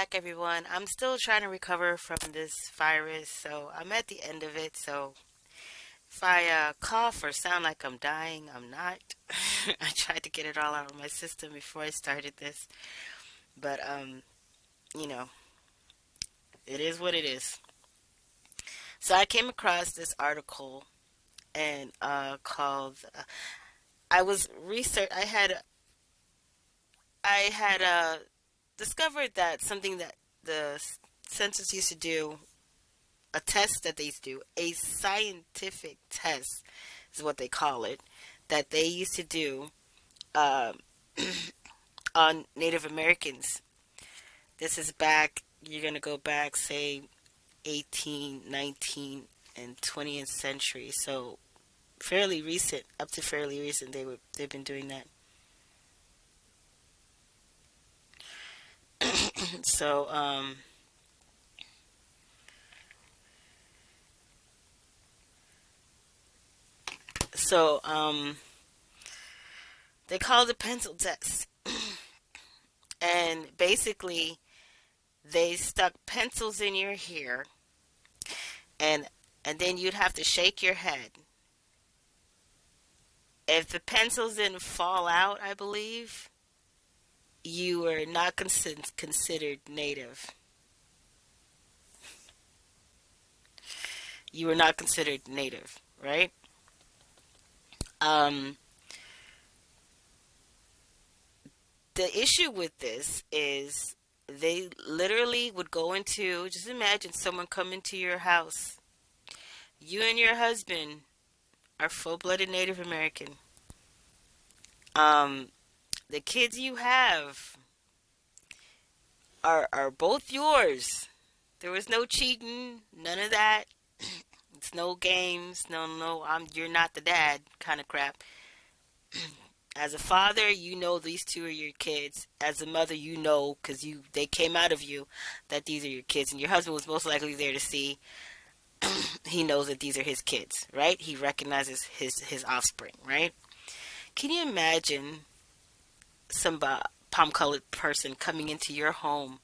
back, everyone. I'm still trying to recover from this virus, so I'm at the end of it. So if I cough or sound like I'm dying, I'm not. I tried to get it all out of my system before I started this, but you know, it is what it is. So I came across this article and called. I was research. I had discovered that something that the census used to do, a test that they used to do, a scientific test is what they call it, that they used to do um, on Native Americans. This is back, you're going to go back, say, 18, 19, and 20th century. So fairly recent, up to fairly recent, they've been doing that. So so they call it the pencil test, and basically they stuck pencils in your hair, and then you'd have to shake your head. If the pencils didn't fall out, I believe you were not considered native. You were not considered native, right? Um, the issue with this is they literally would go into, just imagine someone come into your house. You and your husband are full-blooded Native American. Um, the kids you have are both yours. There was no cheating, none of that. It's no games, no, you're not the dad kind of crap. As a father, you know these two are your kids. As a mother, you know because they came out of you that these are your kids, and your husband was most likely there to see. He knows that these are his kids, right? He recognizes his offspring, right? Can you imagine some palm-colored person coming into your home,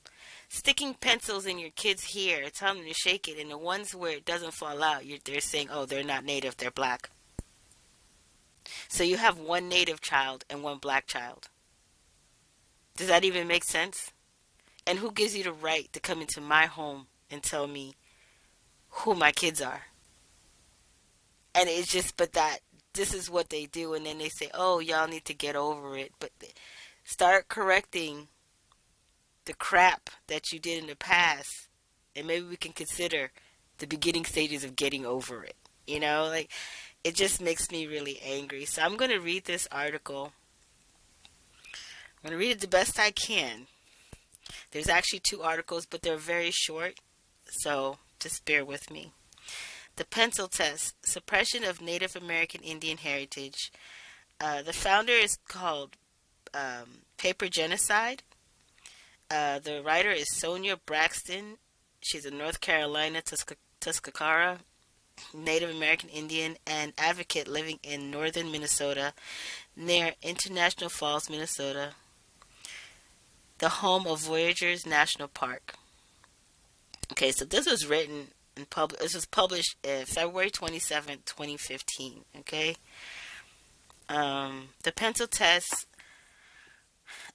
sticking pencils in your kid's hair, telling them to shake it, and the ones where it doesn't fall out, they're saying, "Oh, they're not native, they're black." So you have one native child and one black child. Does that even make sense? And who gives you the right to come into my home and tell me who my kids are? And it's just, but that this is what they do, and then they say, "Oh, y'all need to get over it." But start correcting the crap that you did in the past, and maybe we can consider the beginning stages of getting over it. Like it just makes me really angry. So I'm going to read this article. I'm going to read it the best I can. There's actually two articles, but they're very short, so just bear with me. The Pencil Test, Suppression of Native American Indian Heritage. The founder is called Paper Genocide. The writer is Sonia Braxton. She's a North Carolina Tuscarora Native American Indian and advocate living in northern Minnesota near International Falls, Minnesota, the home of Voyageurs National Park. Okay, so this was written and this was published February 27th, 2015. Okay, the Pencil Test,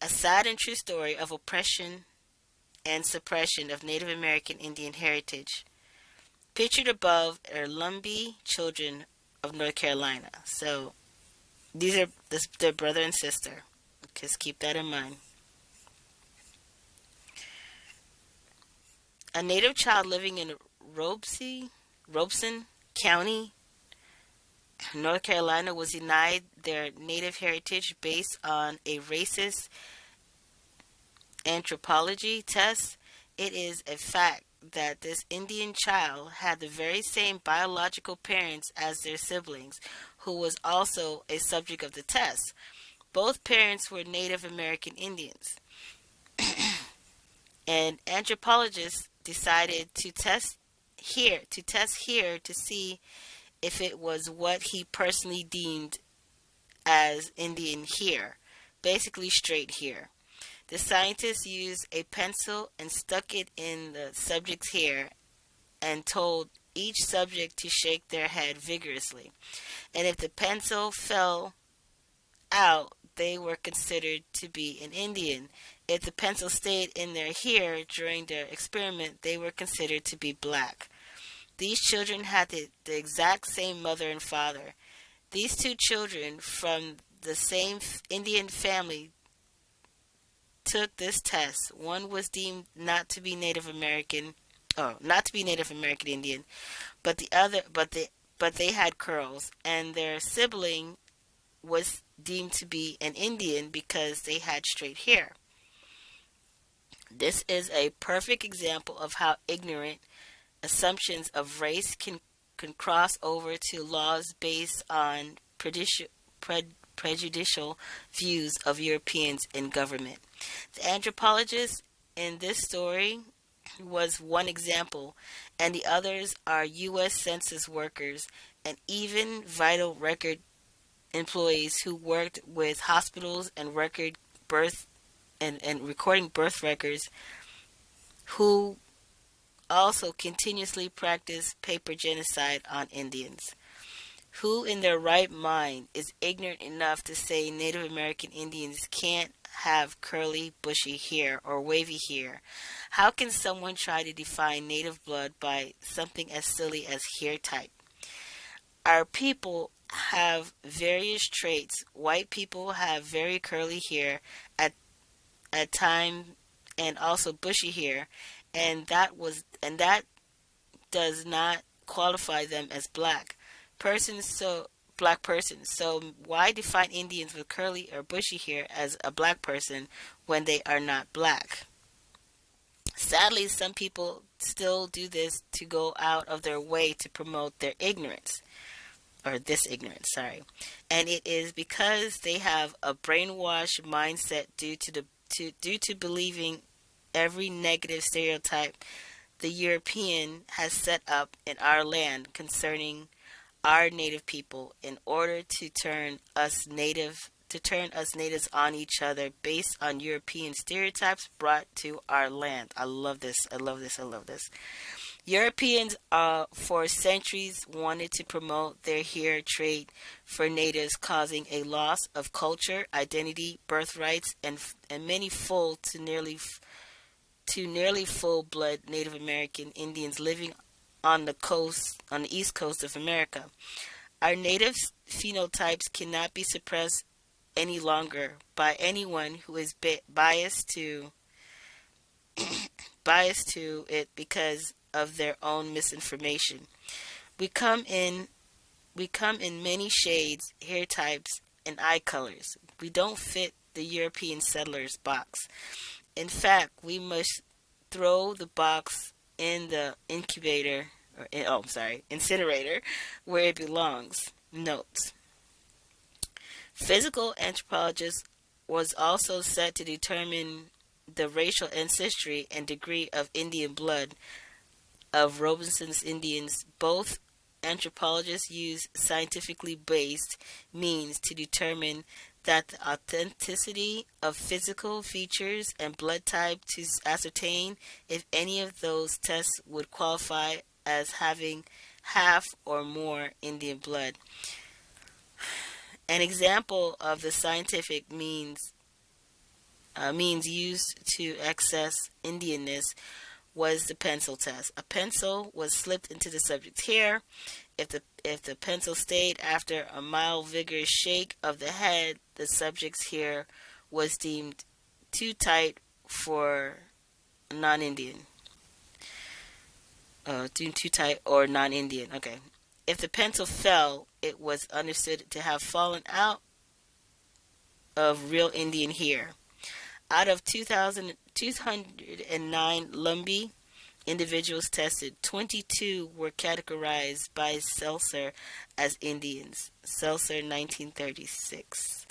a sad and true story of oppression and suppression of Native American Indian heritage. Pictured above are Lumbee children of North Carolina. So these are their brother and sister. Just keep that in mind. A native child living in Robeson County, North Carolina, was denied their native heritage based on a racist anthropology test. It is a fact that this Indian child had the very same biological parents as their siblings, who was also a subject of the test. Both parents were Native American Indians. And anthropologists decided to test here to see if it was what he personally deemed as Indian hair, basically straight hair. The scientists used a pencil and stuck it in the subject's hair and told each subject to shake their head vigorously. And if the pencil fell out, they were considered to be an Indian. If the pencil stayed in their hair during their experiment, they were considered to be black. These children had the exact same mother and father. These two children from the same Indian family took this test. One was deemed not to be Native American, not to be Native American Indian, but the other, but they had curls, and their sibling was deemed to be an Indian because they had straight hair. This is a perfect example of how ignorant assumptions of race can cross over to laws based on prejudicial views of Europeans in government. The anthropologist in this story was one example, and the others are U.S. Census workers and even vital record employees who worked with hospitals and record birth and recording birth records, who also continuously practice paper genocide on Indians. Who in their right mind is ignorant enough to say Native American Indians can't have curly, bushy hair or wavy hair? How can someone try to define native blood by something as silly as hair type? Our people have various traits. White people have very curly hair at time and also bushy hair, and that does not qualify them as black persons. So why define Indians with curly or bushy hair as a black person when they are not black? Sadly, some people still do this to go out of their way to promote their ignorance, or this ignorance, sorry. And it is because they have a brainwashed mindset due to believing every negative stereotype the European has set up in our land concerning our native people in order to turn us natives on each other based on European stereotypes brought to our land. I love this. I love this. I love this. Europeans for centuries wanted to promote their hair trade for natives, causing a loss of culture, identity, birthrights, and many full to nearly full-blood Native American Indians living on the east coast of America. Our native phenotypes cannot be suppressed any longer by anyone who is biased to it because of their own misinformation. We come in many shades, hair types, and eye colors. We don't fit the European settlers box. In fact, we must throw the box in the incinerator, where it belongs. Notes. Physical anthropologist was also set to determine the racial ancestry and degree of Indian blood of Robinson's Indians. Both anthropologists use scientifically based means to determine that the authenticity of physical features and blood type to ascertain if any of those tests would qualify as having half or more Indian blood. An example of the scientific means used to assess Indianness was the pencil test. A pencil was slipped into the subject's hair. If the pencil stayed after a mild, vigorous shake of the head, the subject's hair was deemed too tight for non-Indian. Deemed too tight or non-Indian. Okay. If the pencil fell, it was understood to have fallen out of real Indian hair. Out of 209 Lumbee individuals tested, 22 were categorized by Seltzer as Indians. Seltzer, 1936.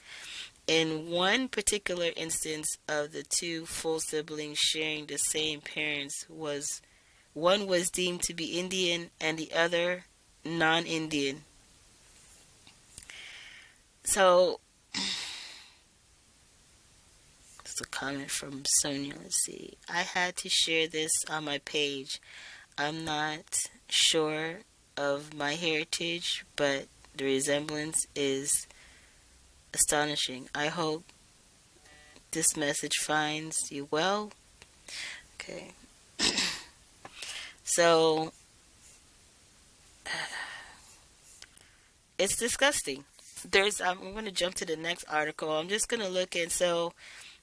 In one particular instance of the two full siblings sharing the same parents, one was deemed to be Indian and the other non-Indian. So It's a comment from Sonia. Let's see. I had to share this on my page. I'm not sure of my heritage, but the resemblance is astonishing. I hope this message finds you well. Okay. So, it's disgusting. I'm going to jump to the next article. I'm just going to look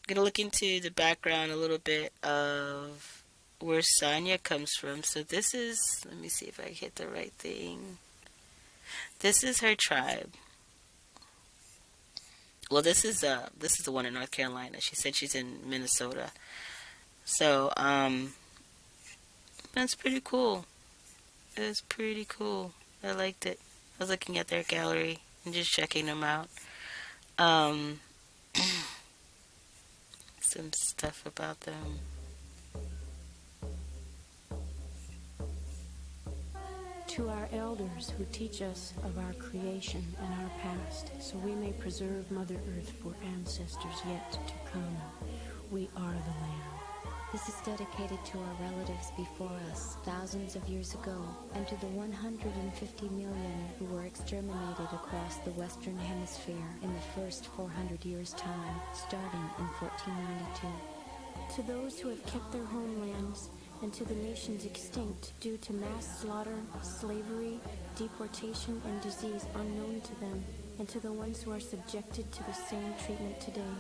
I'm going to look into the background a little bit of where Sonia comes from. So this is, let me see if I hit the right thing. This is her tribe. Well, this is the one in North Carolina. She said she's in Minnesota. So, that's pretty cool. It was pretty cool. I liked it. I was looking at their gallery and just checking them out. Um, some stuff about them. To our elders who teach us of our creation and our past, so we may preserve Mother Earth for ancestors yet to come, we are the land. This is dedicated to our relatives before us, thousands of years ago, and to the 150 million who were exterminated across the Western Hemisphere in the first 400 years' time, starting in 1492. To those who have kept their homelands, and to the nations extinct due to mass slaughter, slavery, deportation, and disease unknown to them, and to the ones who are subjected to the same treatment today.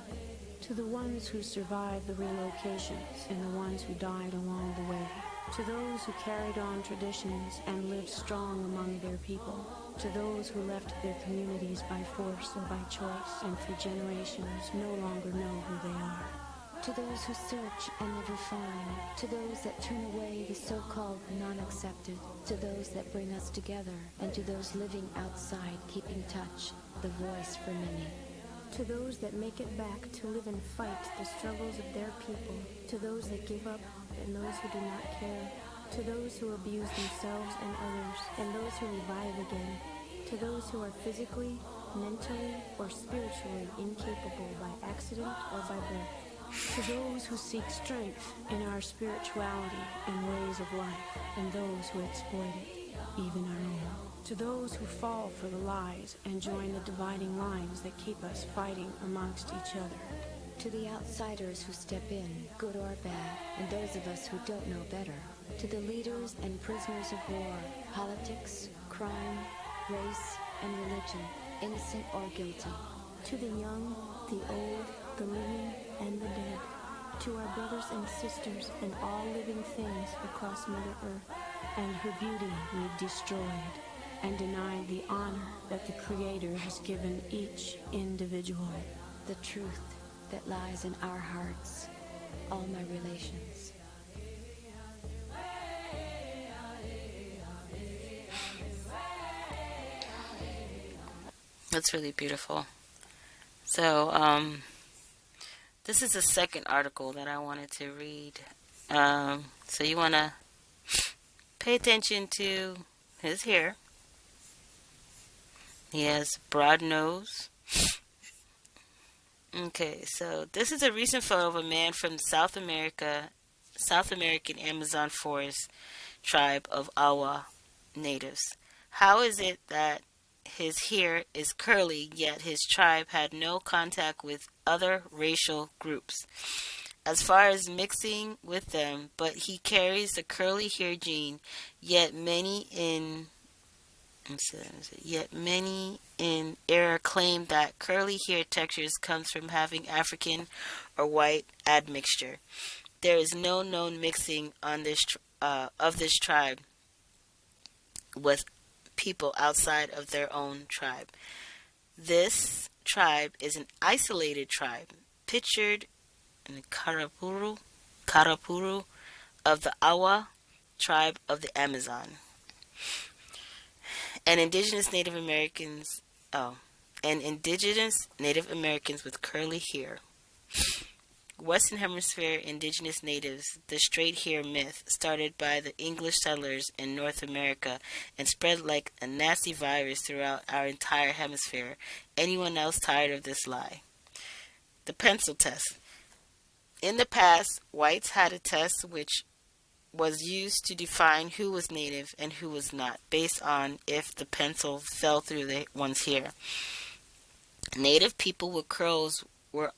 To the ones who survived the relocations and the ones who died along the way. To those who carried on traditions and lived strong among their people. To those who left their communities by force or by choice and for generations no longer know who they are. To those who search and never find. To those that turn away the so-called non-accepted. To those that bring us together. And to those living outside, keeping touch, the voice for many. To those that make it back to live and fight the struggles of their people. To those that give up and those who do not care. To those who abuse themselves and others, and those who revive again. To those who are physically, mentally, or spiritually incapable by accident or by birth. To those who seek strength in our spirituality and ways of life, and those who exploit it, even our own. To those who fall for the lies and join the dividing lines that keep us fighting amongst each other. To the outsiders who step in, good or bad, and those of us who don't know better. To the leaders and prisoners of war, politics, crime, race, and religion, innocent or guilty. To the young, the old, the living, and the dead. To our brothers and sisters and all living things across Mother Earth, and her beauty we've destroyed, and denied the honor that the Creator has given each individual. The truth that lies in our hearts, all my relations. That's really beautiful. So, this is the second article that I wanted to read. So you want to pay attention to his hair. He has broad nose. Okay, so this is a recent photo of a man from South American Amazon forest tribe of Awa natives. How is it that his hair is curly, yet his tribe had no contact with other racial groups, as far as mixing with them, but he carries the curly hair gene, yet many in error claim that curly hair textures comes from having African or white admixture. There is no known mixing on this of this tribe with people outside of their own tribe. This tribe is an isolated tribe, pictured in the Karapuru of the Awa tribe of the Amazon. And indigenous Native Americans with curly hair. Western Hemisphere indigenous natives, the straight hair myth started by the English settlers in North America and spread like a nasty virus throughout our entire hemisphere. Anyone else tired of this lie? The pencil test. In the past, whites had a test which was used to define who was native and who was not, based on if the pencil fell through the one's hair. Native people with curls were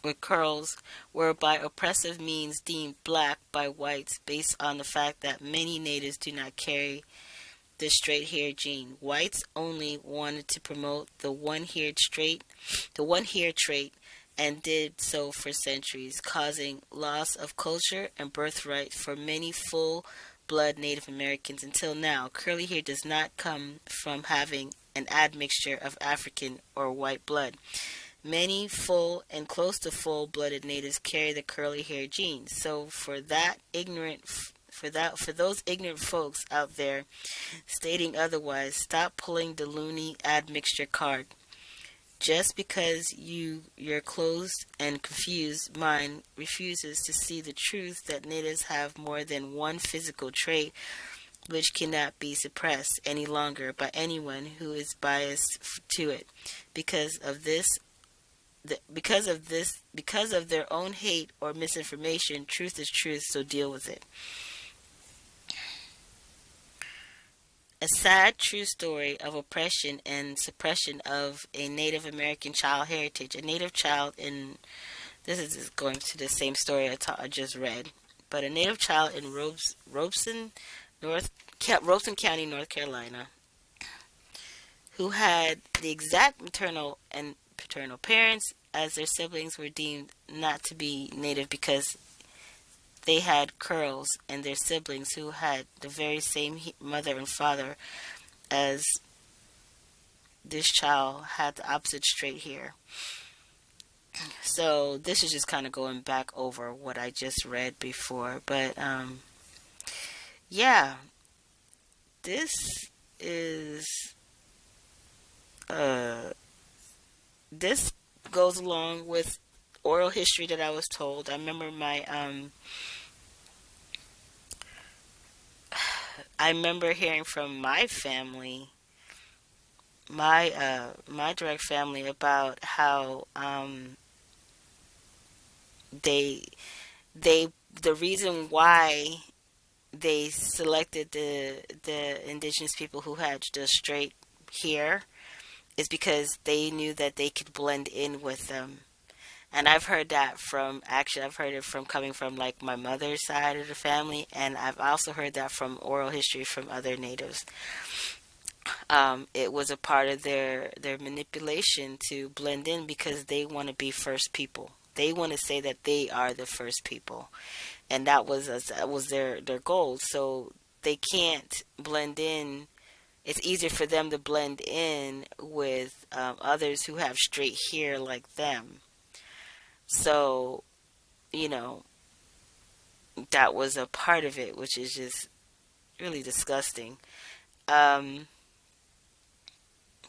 with curls were by oppressive means deemed black by whites based on the fact that many natives do not carry the straight hair gene. Whites only wanted to promote the one hair trait, and did so for centuries, causing loss of culture and birthright for many full blood Native Americans until now. Curly hair does not come from having an admixture of African or white blood. Many full and close to full-blooded natives carry the curly hair gene. So for those ignorant folks out there stating otherwise, stop pulling the loony admixture card. Just because your closed and confused mind refuses to see the truth that natives have more than one physical trait which cannot be suppressed any longer by anyone who is biased to it. Because of their own hate or misinformation, truth is truth, so deal with it. A sad true story of oppression and suppression of a Native American child heritage. A Native child in this is going to the same story I just read, but a Native child in Robeson County, North Carolina, who had the exact maternal and paternal parents as their siblings, were deemed not to be Native because they had curls, and their siblings who had the very same mother and father as this child had the opposite straight hair. So this is just kind of going back over what I just read before, but yeah, this is this goes along with oral history that I was told. I remember I remember hearing from my family, my direct family, about how they the reason why they selected the indigenous people who had the straight hair is because they knew that they could blend in with them. And I've heard it from coming from like my mother's side of the family, and I've also heard that from oral history from other natives. It was a part of their manipulation to blend in because they want to be first people. They want to say that they are the first people, and that was their goal. So they can't blend in. It's easier for them to blend in with others who have straight hair like them. So, you know, that was a part of it, which is just really disgusting. Um,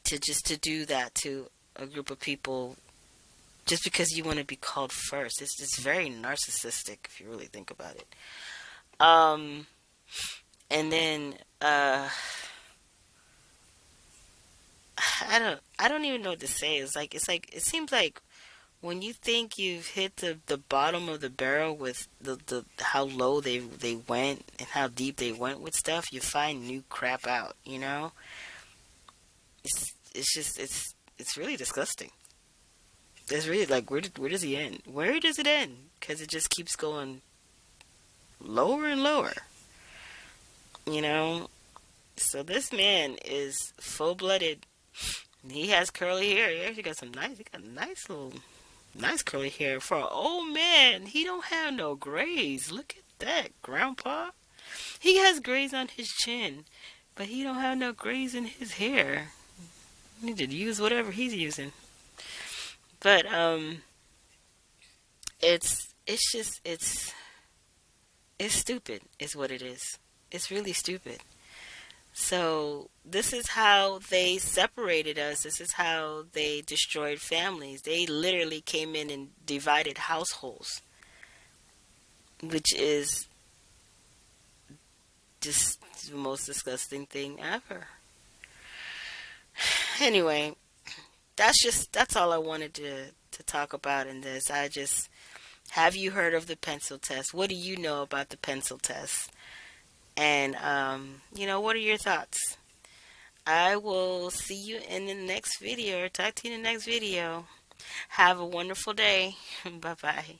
to do that to a group of people just because you want to be called first. It's very narcissistic if you really think about it. Um, and then I don't even know what to say. It's like it seems like when you think you've hit the bottom of the barrel with the how low they went and how deep they went with stuff, you find new crap out, you know? It's just it's really disgusting. It's really like where does he end? Where does it end? Because it just keeps going lower and lower, you know? So this man is full blooded. He has curly hair. He actually got he got nice curly hair for an old man. He don't have no grays. Look at that, grandpa. He has grays on his chin, but he don't have no grays in his hair. He need to use whatever he's using. But it's just it's stupid is what it is. It's really stupid. So this is how they separated us. This is how they destroyed families. They literally came in and divided households, which is just the most disgusting thing ever. Anyway, that's all I wanted to talk about in this. Have you heard of the pencil test? What do you know about the pencil test? And, what are your thoughts? I will see you in the next video, or talk to you in the next video. Have a wonderful day. Bye bye.